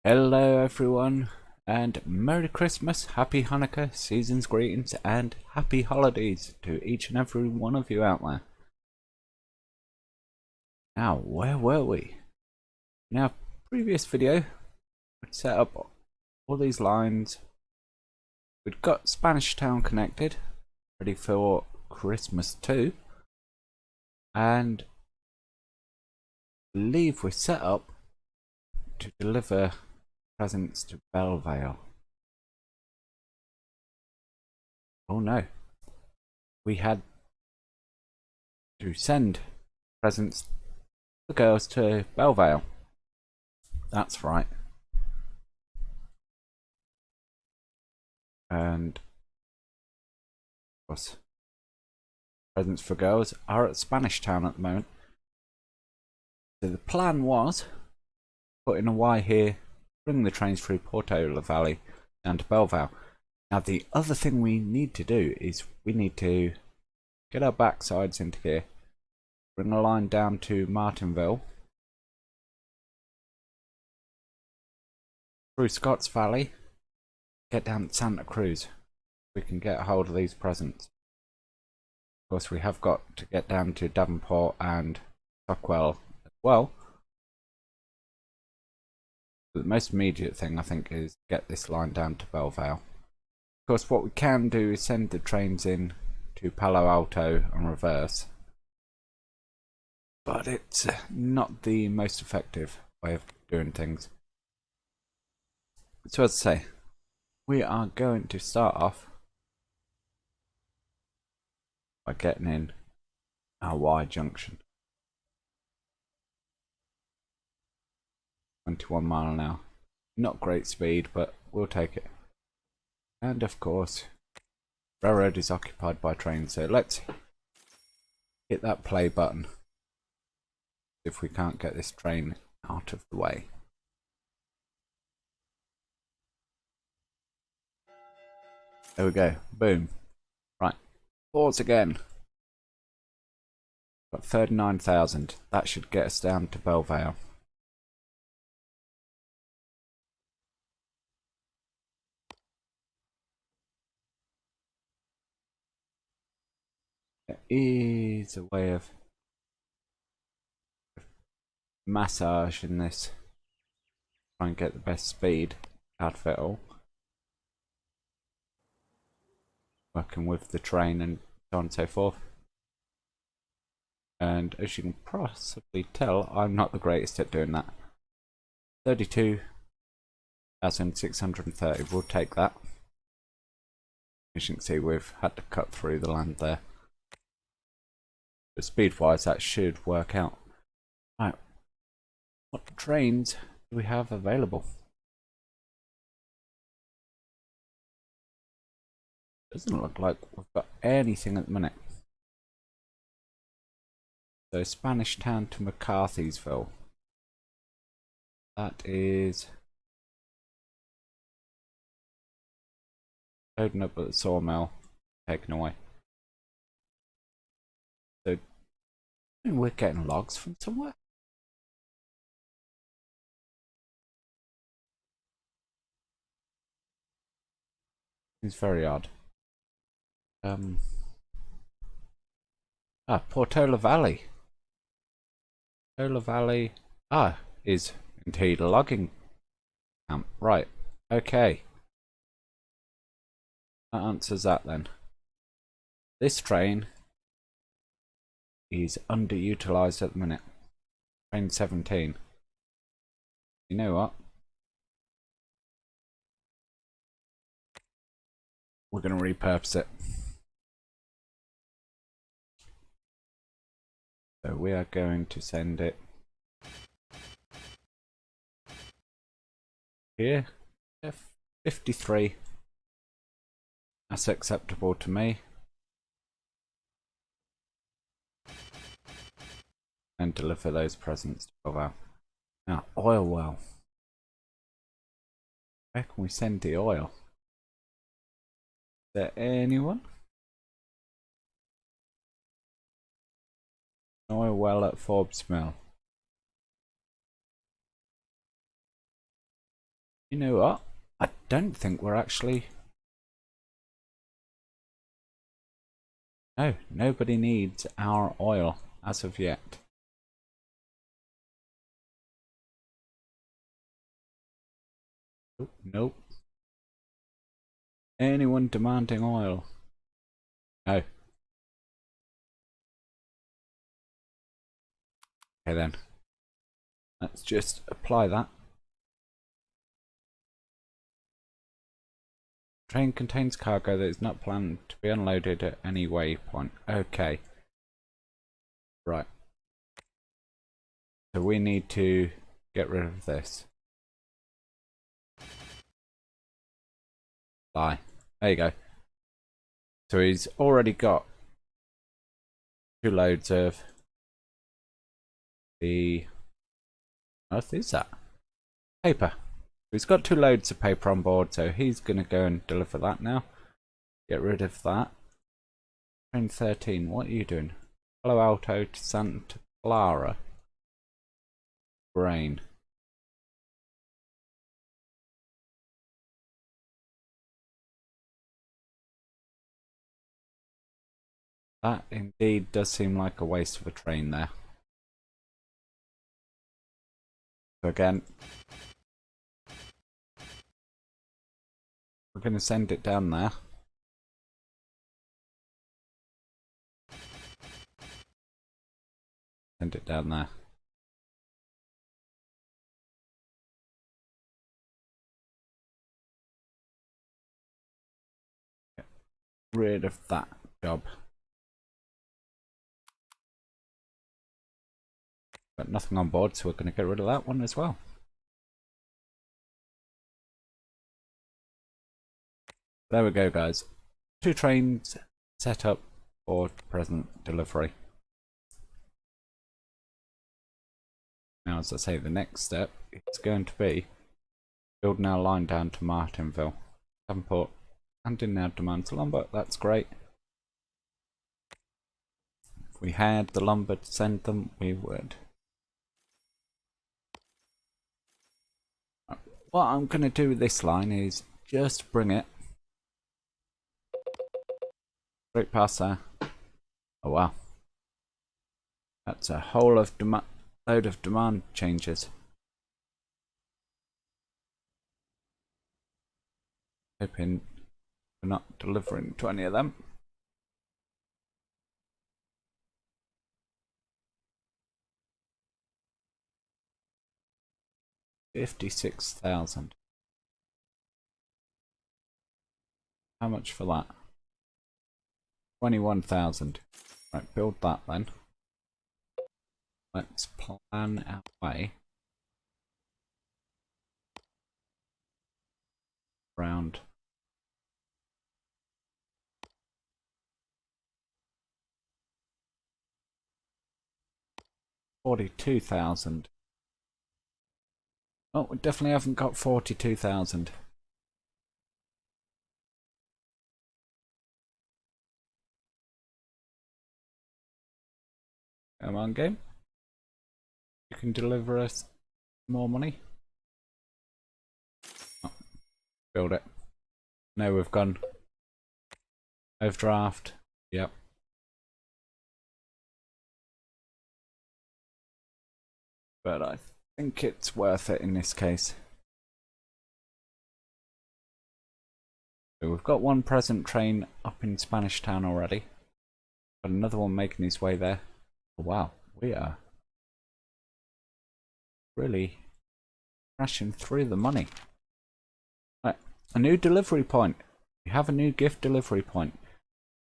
Hello everyone, and Merry Christmas, Happy Hanukkah, season's greetings, and Happy Holidays to each and every one of you out there. Now, where were we? In our previous video, we'd set up all these lines. We'd got Spanish Town connected, ready for Christmas too, and I believe we're set up to deliver presents to Bellevale. Oh no, we had to send presents for girls to Bellevale. That's right. And of course, presents for girls are at Spanish Town at the moment. So the plan was put in a Y here, bring the trains through Portola Valley down to Bellevale. Now the other thing we need to do is we need to get our backsides into here, bring a line down to Martinville, through Scotts Valley, get down to Santa Cruz. We can get a hold of these presents. Of course, we have got to get down to Davenport and Stockwell as well. But the most immediate thing I think is get this line down to Bellevale. Of course, what we can do is send the trains in to Palo Alto and reverse, but it's not the most effective way of doing things. So as I say, we are going to start off by getting in our Y junction. 21 mile an hour. Not great speed, but we'll take it. And of course, railroad is occupied by trains, so let's hit that play button if we can't get this train out of the way. There we go. Boom. Right. Pause again. Got 39,000. That should get us down to Bellevale. There is a way of massaging this. Try and get the best speed out of it all. Working with the train and so on and so forth. And as you can possibly tell, I'm not the greatest at doing that. 32,630, we'll take that. As you can see, we've had to cut through the land there. But speed wise, that should work out. Right, what trains do we have available? Doesn't look like we've got anything at the minute. So Spanish Town to McCarthy'sville. That is loading up at the sawmill, taken away. So we're getting logs from somewhere. It's very odd. Portola Valley. Portola Valley is indeed a logging camp. Right, okay. That answers that then. This train is underutilized at the minute. Train 17. You know what? We're going to repurpose it. So we are going to send it here. F53. That's acceptable to me. And deliver those presents to Bellevale. Now, oil well. Where can we send the oil? Is there anyone? Oil well at Forbes Mill. You know what? I don't think we're actually... No, nobody needs our oil as of yet. Oh, nope. Anyone demanding oil? No. Okay then. Let's just apply that. Train contains cargo that is not planned to be unloaded at any waypoint. Okay. Right. So we need to get rid of this. Lie. There you go. So he's already got 2 loads of the... What is that? Paper. He's got 2 loads of paper on board, so he's going to go and deliver that now. Get rid of that. Train 13, what are you doing? Palo Alto to Santa Clara. Brain. That indeed does seem like a waste of a train there. So again, we're going to send it down there. Send it down there. Get rid of that job. Got nothing on board, so we're going to get rid of that one as well. There we go, guys. 2 trains set up for present delivery. Now, as I say, the next step is going to be building our line down to Martinville. Davenport handing our demand to lumber, that's great. If we had the lumber to send them, we would. What I'm going to do with this line is just bring it straight past there. Oh wow. That's a whole of load of demand changes. Hoping we're not delivering to any of them. $56,000. How much for that? 21,000. Right, build that then. Let's plan our way around. $42,000. Oh, we definitely haven't got 42,000. Come on, game. You can deliver us more money. Oh, build it. No, we've gone overdraft. Yep. But I think it's worth it in this case. So we've got 1 present train up in Spanish Town already. Got another one making his way there. Oh, wow, we are really crashing through the money. Right, a new delivery point. We have a new gift delivery point.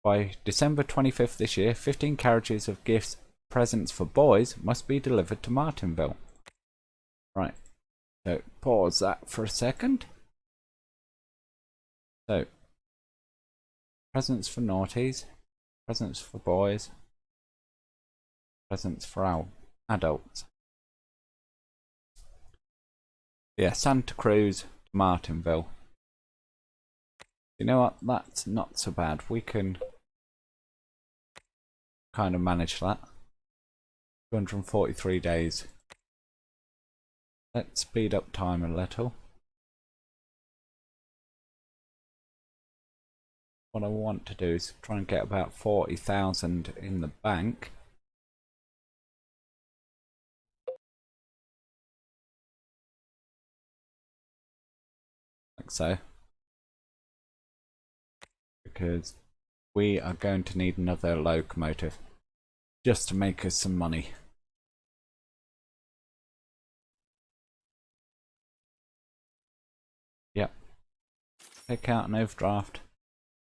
By December 25th this year, 15 carriages of gifts presents for boys must be delivered to Martinville. Right, so pause that for a second. So, presents for naughties, presents for boys, presents for our adults. Yeah, Santa Cruz to Martinville. You know what? That's not so bad. We can kind of manage that. 243 days. Let's speed up time a little. what I want to do is try and get about 40,000 in the bank. Like so. Because we are going to need another locomotive just to make us some money. Yep. Take out an overdraft,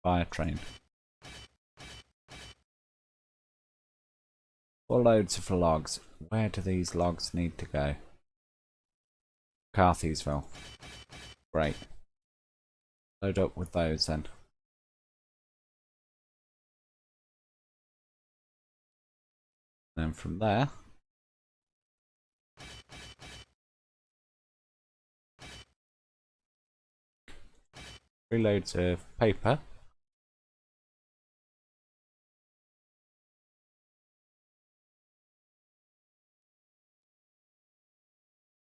buy a train. 4 loads of logs. Where do these logs need to go? Carthiesville. Great. Load up with those then. Then from there, three loads of paper.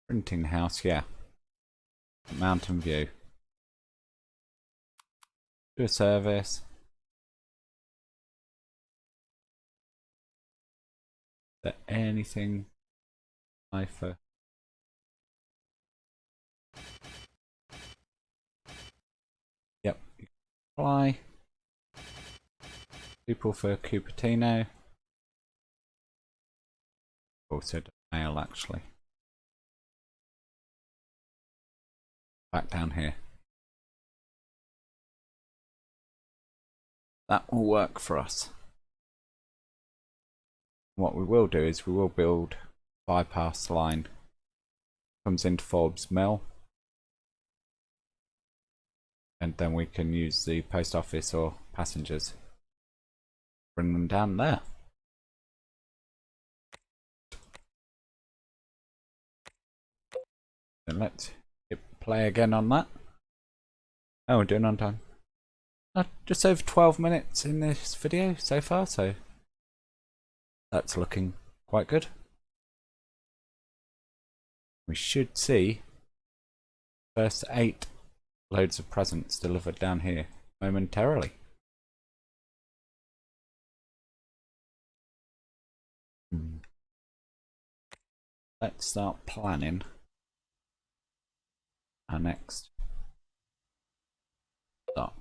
Printing house, yeah. Mountain View. Do a service. Is there anything for? Yep. Apply. People for Cupertino. Also mail actually. Back down here. That will work for us. What we will do is we will build bypass line. Comes into Forbes Mill. And then we can use the post office or passengers. Bring them down there. And let's hit play again on that. Oh, we're doing on time. Just over 12 minutes in this video so far, so that's looking quite good. We should see first 8 loads of presents delivered down here momentarily. Let's start planning our next stop.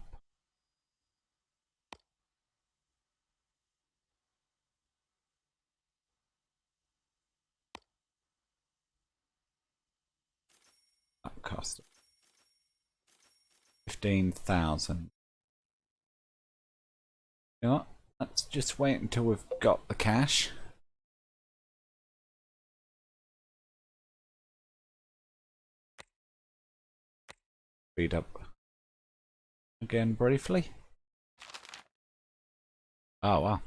That cost 15,000. You know what? Let's just wait until we've got the cash. Speed up again briefly. Oh wow.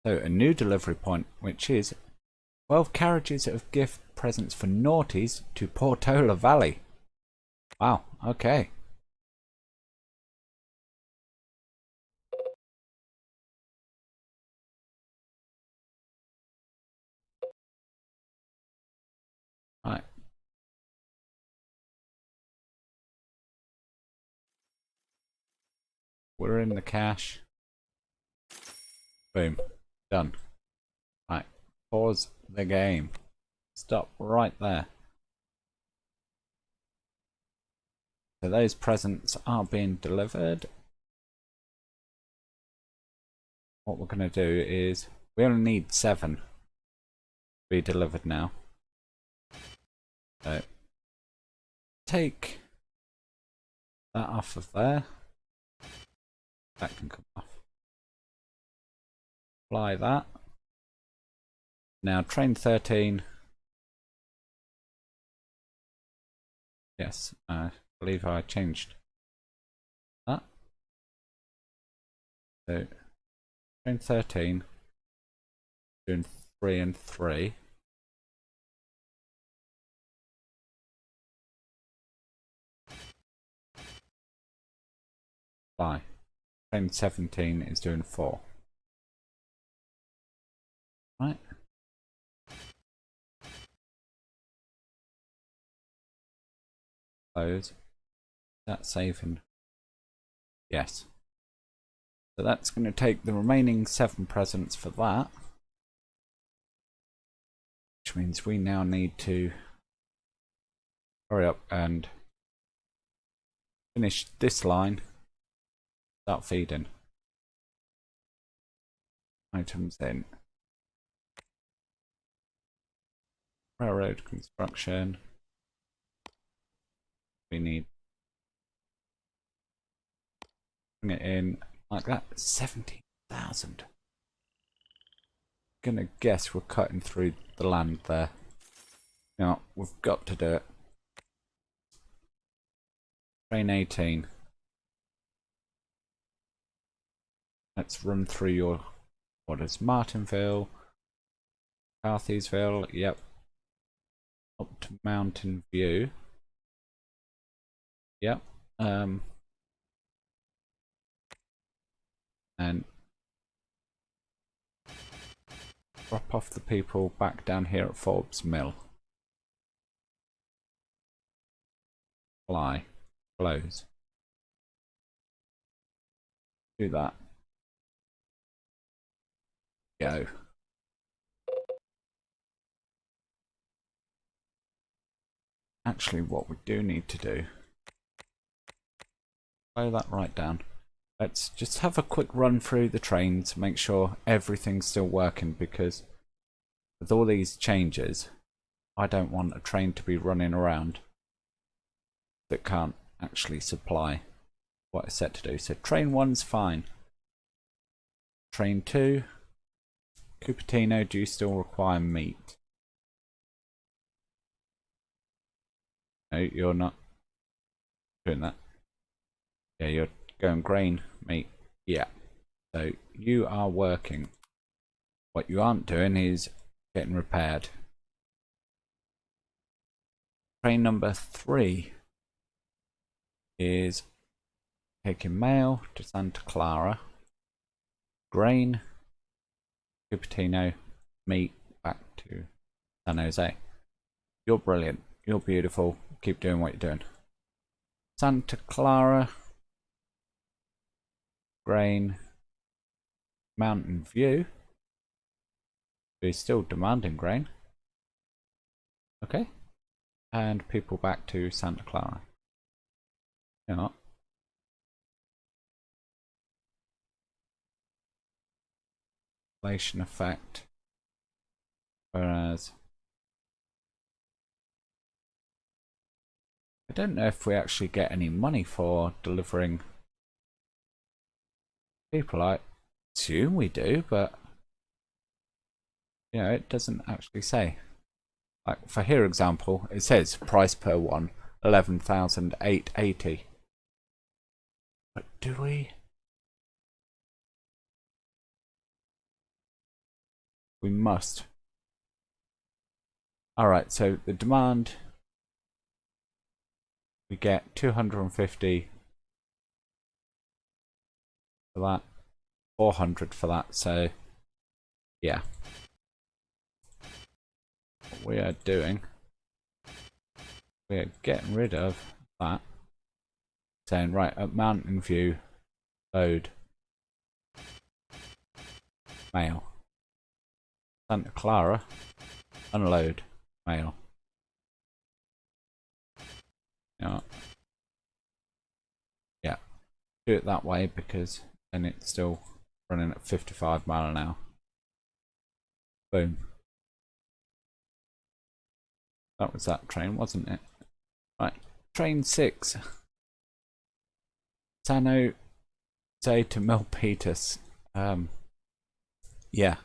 So a new delivery point, which is 12 carriages of gift presents for naughties to Portola Valley. Wow, okay. Right. We're in the cash. Boom. Done. Right. Pause the game. Stop right there. So those presents are being delivered. What we're going to do is we only need 7 to be delivered now. So take that off of there. That can come off. Apply that. Now train 13. Yes, I believe I changed that. So train 13 doing 3 and 3. Apply. Train 17 is doing 4. Right. Close. That's saving Yes. So that's going to take the remaining 7 presents for that. Which means we now need to hurry up and finish this line. Start feeding. Items in. Railroad construction. We need bring it in like that. 17,000. Gonna guess we're cutting through the land there. Now we've got to do it. Train 18. Let's run through your orders. Martinville, Carthiesville, yep. Up to Mountain View. Yep. And drop off the people back down here at Forbes Mill. Fly. Close. Do that. Go. Actually, what we do need to do, slow that right down. Let's just have a quick run through the trains, make sure everything's still working, because with all these changes, I don't want a train to be running around that can't actually supply what it's set to do. So train 1's fine. Train 2, Cupertino, do you still require meat? No, you're not doing that. Yeah, you're going grain, meat. Yeah. So you are working. What you aren't doing is getting repaired. Train number 3 is taking mail to Santa Clara. Grain, Cupertino, meat back to San Jose. You're brilliant. You're beautiful. Keep doing what you're doing. Santa Clara, grain, Mountain View. We're still demanding grain. Okay. And people back to Santa Clara. You know what? Inflation effect. Whereas I don't know if we actually get any money for delivering people. I assume we do, but you know, it doesn't actually say. Like for here example, it says price per one 11,880. But do we? We must. Alright, so the demand, we get 250 for that, 400 for that, so yeah. What we are doing, we are getting rid of that, saying right at Mountain View, load, mail. Santa Clara, unload, mail. Yeah. Yeah. Do it that way because then it's still running at 55 miles an hour. Boom. That was that train, wasn't it? Right. Train 6. San Jose to Milpitas. Yeah.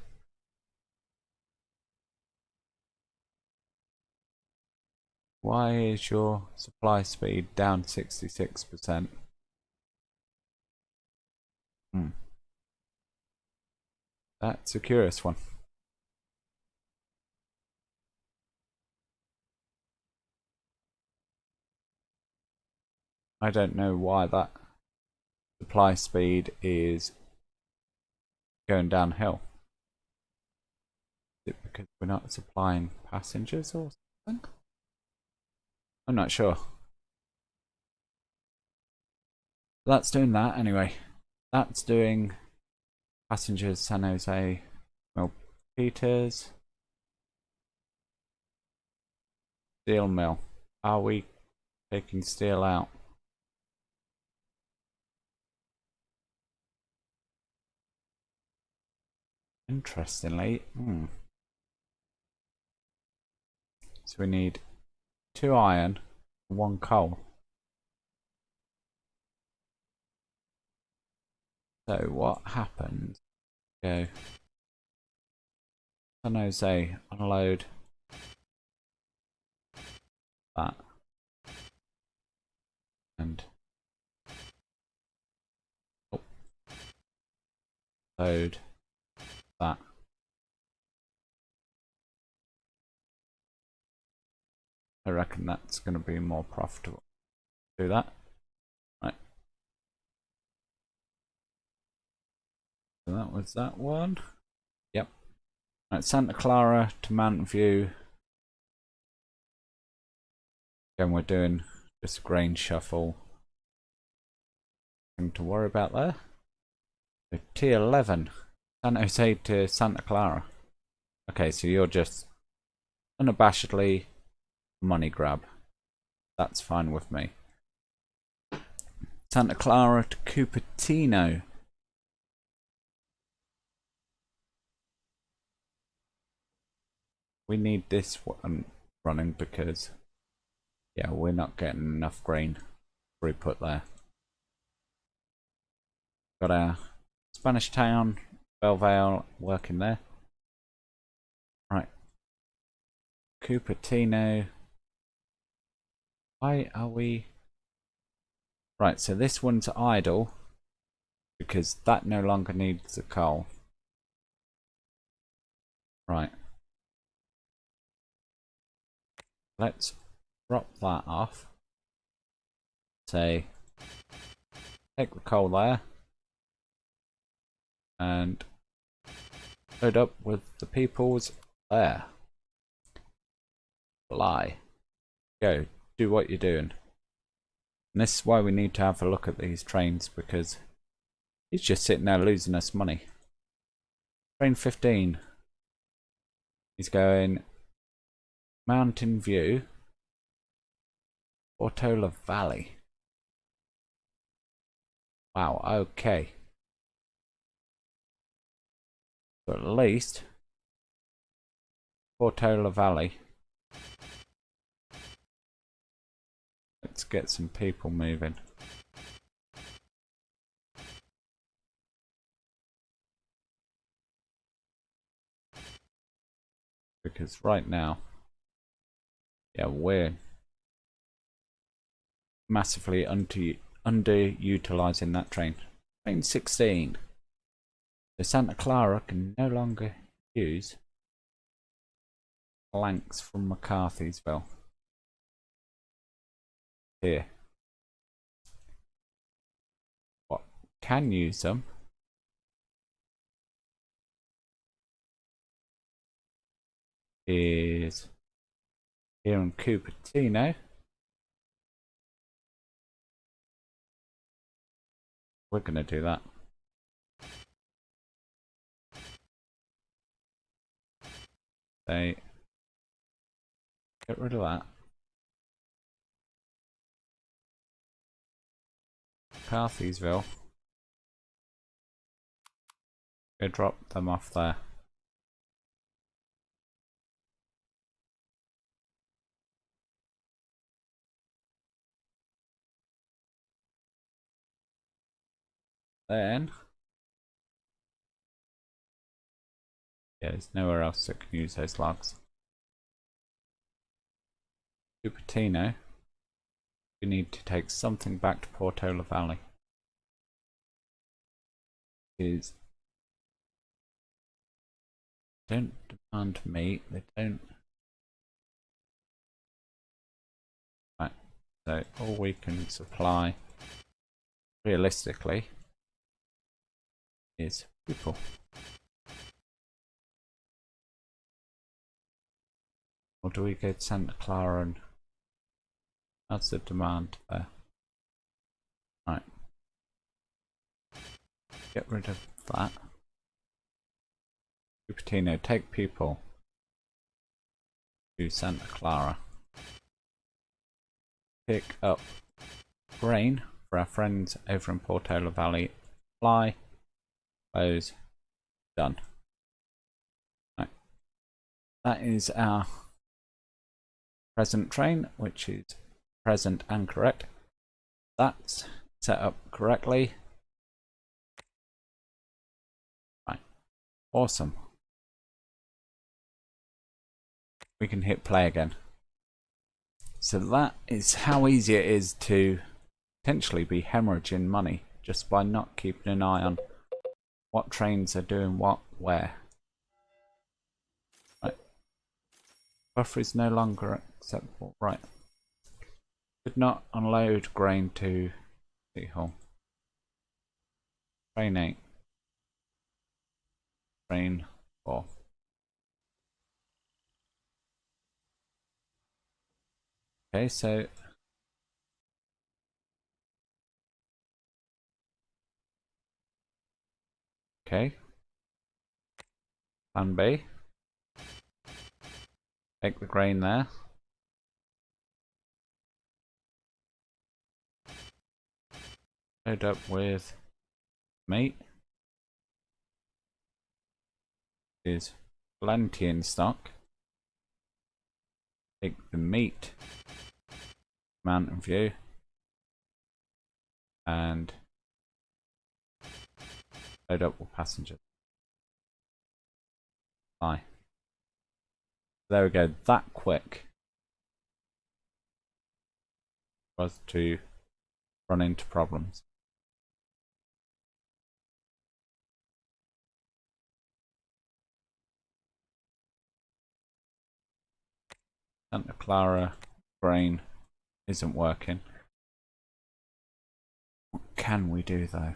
Why is your supply speed down 66%? That's a curious one. I don't know why that supply speed is going downhill. Is it because we're not supplying passengers or something? I'm not sure. That's doing that anyway. That's doing passengers San Jose, Mill Peters, steel mill. Are we taking steel out? Interestingly, so we need 2 iron and 1 coal. So what happens? Go San Jose, unload that, and load that. I reckon that's going to be more profitable. Do that. Right. So that was that one. Yep. Right, Santa Clara to Mountain View. Again, we're doing just grain shuffle. Nothing to worry about there. So T11. San Jose to Santa Clara. Okay, so you're just unabashedly money grab. That's fine with me. Santa Clara to Cupertino. We need this one running because, yeah, we're not getting enough grain throughput there. Got our Spanish town, Bellevale working there. Right. Cupertino. Why are we... Right, so this one's idle because that no longer needs the coal. Right. Let's drop that off. Say, take the coal there. And load up with the peoples there. Fly. Go. Do what you're doing. And this is why we need to have a look at these trains, because he's just sitting there losing us money. Train 15. He's going Mountain View, Portola Valley. Wow, okay. But at least Portola Valley. Let's get some people moving. Because right now, yeah, we're massively underutilizing that train. Train 16. So Santa Clara can no longer use blanks from McCarthy'sville. Here. What can use them is here in Cupertino. We're going to do that. They get rid of that. McCarthy'sville. Go drop them off there. Then, yeah, there's nowhere else that can use those logs. Cupertino, we need to take something back to Portola Valley. Is don't demand meat, they don't. Right, so all we can supply realistically is people. Or do we go to Santa Clara and that's the demand there? Right. Get rid of that. Cupertino, take people to Santa Clara. Pick up grain for our friends over in Portola Valley. Fly. Close. Done. Right. That is our present train, which is present and correct. That's set up correctly. Right. Awesome. We can hit play again. So that is how easy it is to potentially be hemorrhaging money just by not keeping an eye on what trains are doing what where. Right. Buffer is no longer acceptable. Right. Could not unload grain to City Hall. Train 8. Train 4. Okay, so okay. Plan B. Take the grain there. Load up with meat. Is plenty in stock. Take the meat. Mountain View. And load up with passengers. Bye. There we go. That quick was to run into problems. Santa Clara grain isn't working. What can we do though?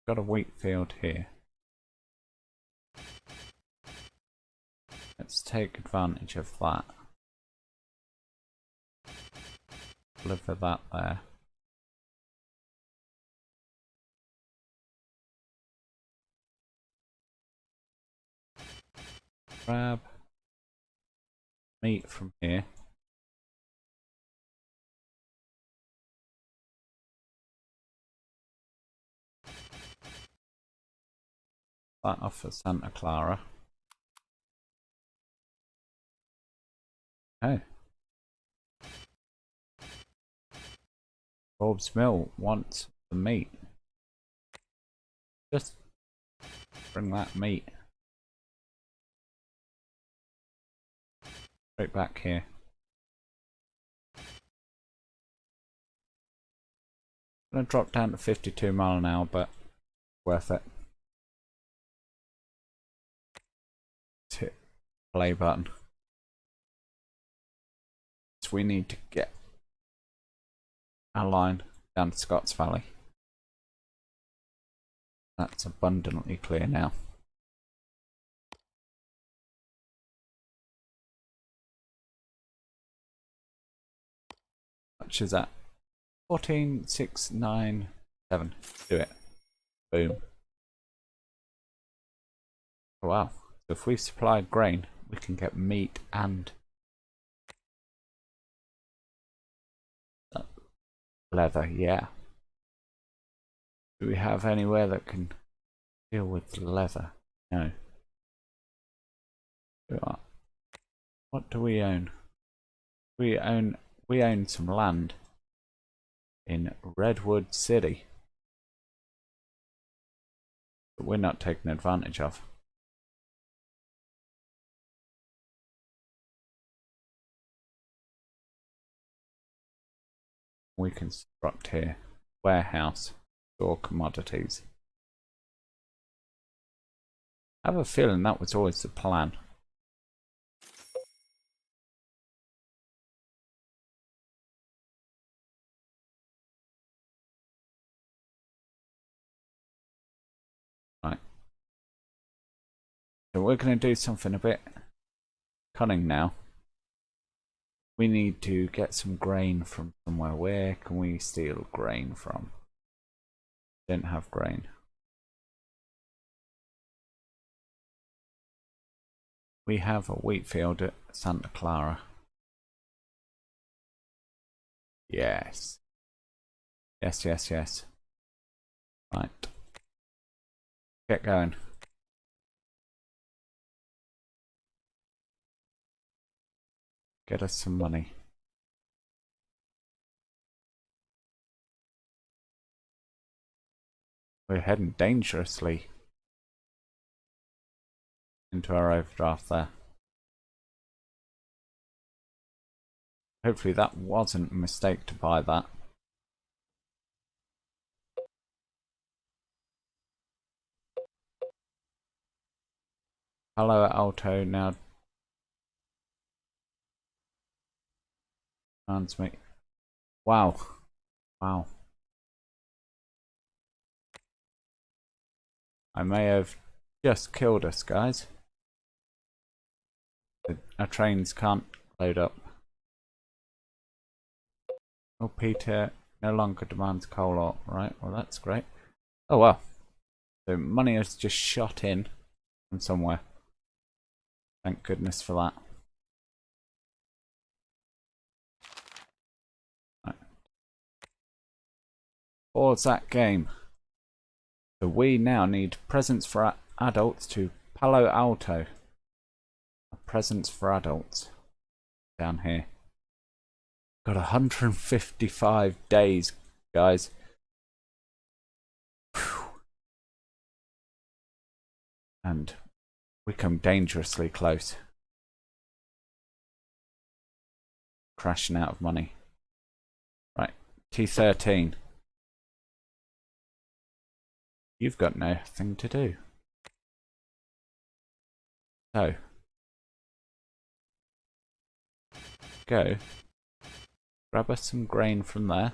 Got a wheat field here. Let's take advantage of that. Deliver that there. Grab meat from here. That off for Santa Clara. Oh. Bob's Mill wants the meat. Just bring that meat straight back here. I'm gonna drop down to 52 miles an hour, but worth it. Hit play button. So we need to get our line down to Scotts Valley. That's abundantly clear now. Much is that? 14,697. Do it. Boom. Oh, wow. So if we supply grain, we can get meat and leather. Yeah. Do we have anywhere that can deal with leather? No. What do we own? We own some land in Redwood City that we're not taking advantage of. We construct here warehouse, store commodities. I have a feeling that was always the plan. Right. So we're going to do something a bit cunning now. We need to get some grain from somewhere. Where can we steal grain from? Don't have grain. We have a wheat field at Santa Clara. Yes. Yes, yes, yes. Right. Get going. Get us some money. We're heading dangerously into our overdraft there. Hopefully that wasn't a mistake to buy that. Hello, Alto now. Me. Wow. Wow. I may have just killed us, guys. Our trains can't load up. Oh, Peter no longer demands coal ore. Right, well that's great. Oh well. So money has just shot in from somewhere. Thank goodness for that. Right. Pause that game. So we now need presents for adults to Palo Alto. Presents for adults. Down here. Got 155 days, guys. Whew. And we come dangerously close. Crashing out of money. Right, T13. You've got nothing to do. So, go. Grab us some grain from there.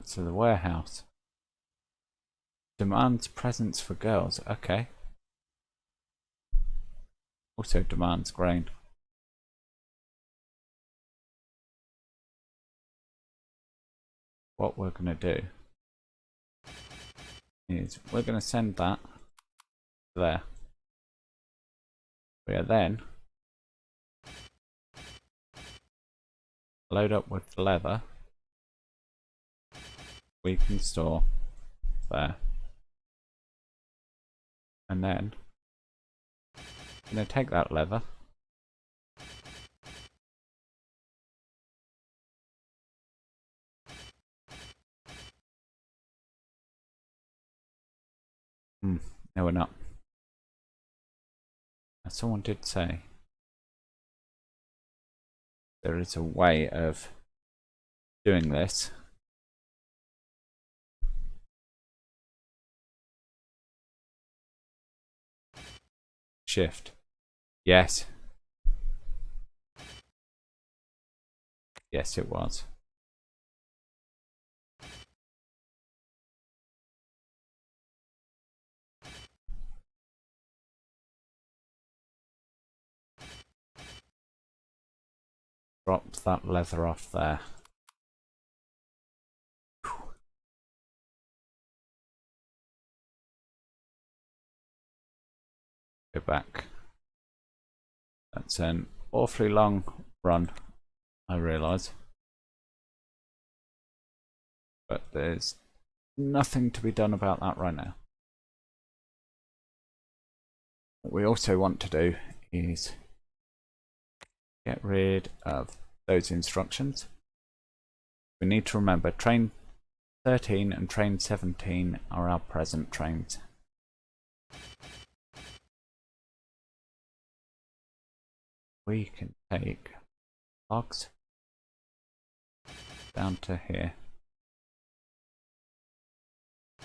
To the warehouse. Demands presents for girls. Okay. Also demands grain. What we're going to do is we're going to send that there. We are then load up with leather. We can store there. And then I'm going to take that leather. No, we're not. As someone did say, there is a way of doing this. Shift. Yes. Yes, it was. Drop that leather off there. Go back. That's an awfully long run, I realise. But there's nothing to be done about that right now. What we also want to do is get rid of those instructions. We need to remember train 13 and train 17 are our present trains. We can take logs down to here.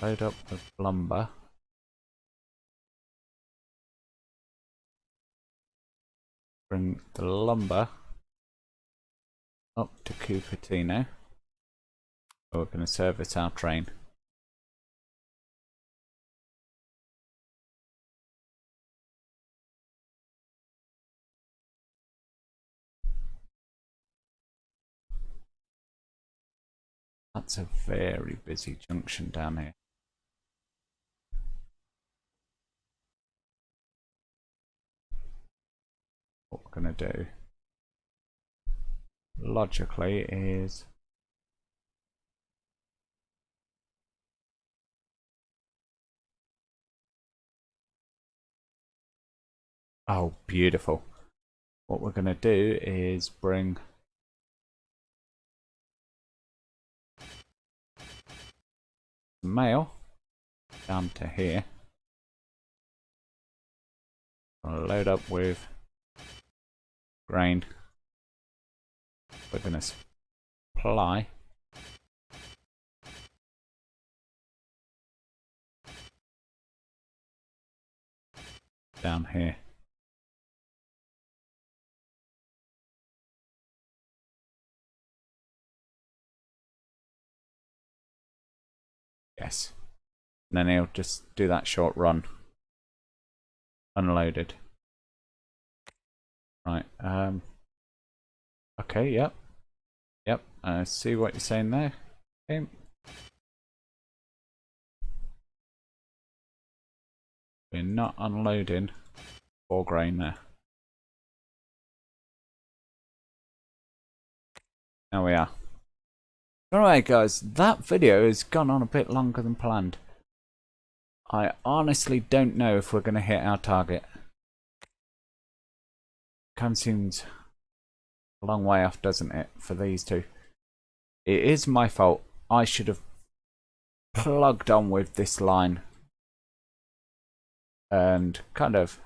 Load up with lumber. Bring the lumber up to Cupertino. We're going to service our train. That's a very busy junction down here. What we're going to do logically is oh, beautiful. What we're going to do is bring the mail down to here. I'll load up with grain. We're going to supply down here. Yes. And then he'll just do that short run. Unloaded. Right. Okay, yep. Yep. I see what you're saying there. Okay. We're not unloading 4 grain there. Now we are. Alright guys, that video has gone on a bit longer than planned. I honestly don't know if we're going to hit our target. Kind of seems a long way off, doesn't it, for these two? It is my fault. I should have plugged on with this line and kind of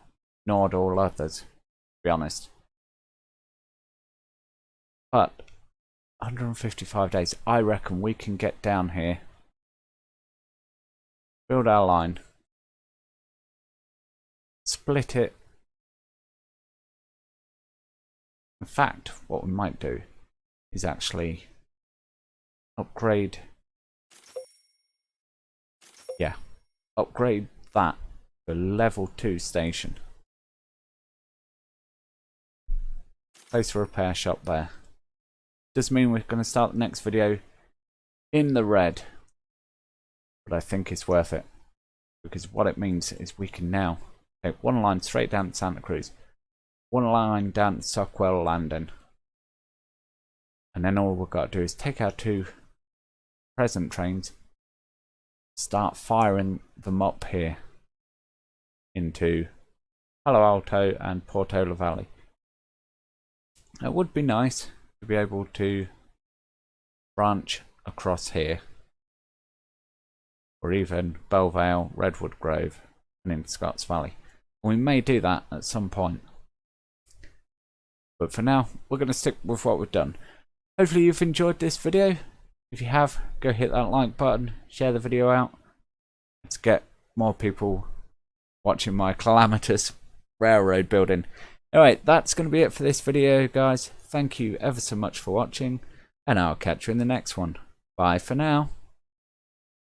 ignored all others, to be honest. But 155 days, I reckon we can get down here, build our line, split it. In fact, what we might do is actually upgrade, upgrade that to level 2 station. Place a repair shop there. Does mean we're going to start the next video in the red, but I think it's worth it, because what it means is we can now take one line straight down to Santa Cruz, one line down to Stockwell Landing, and then all we've got to do is take our 2 present trains, start firing them up here into Palo Alto and Portola Valley. It would be nice to be able to branch across here, or even Bellevale, Redwood Grove, and into Scotts Valley. We may do that at some point, but for now we're going to stick with what we've done. Hopefully you've enjoyed this video. If you have, go hit that like button, share the video out. Let's get more people watching my calamitous railroad building. Alright, that's going to be it for this video, guys. Thank you ever so much for watching, and I'll catch you in the next one. Bye for now.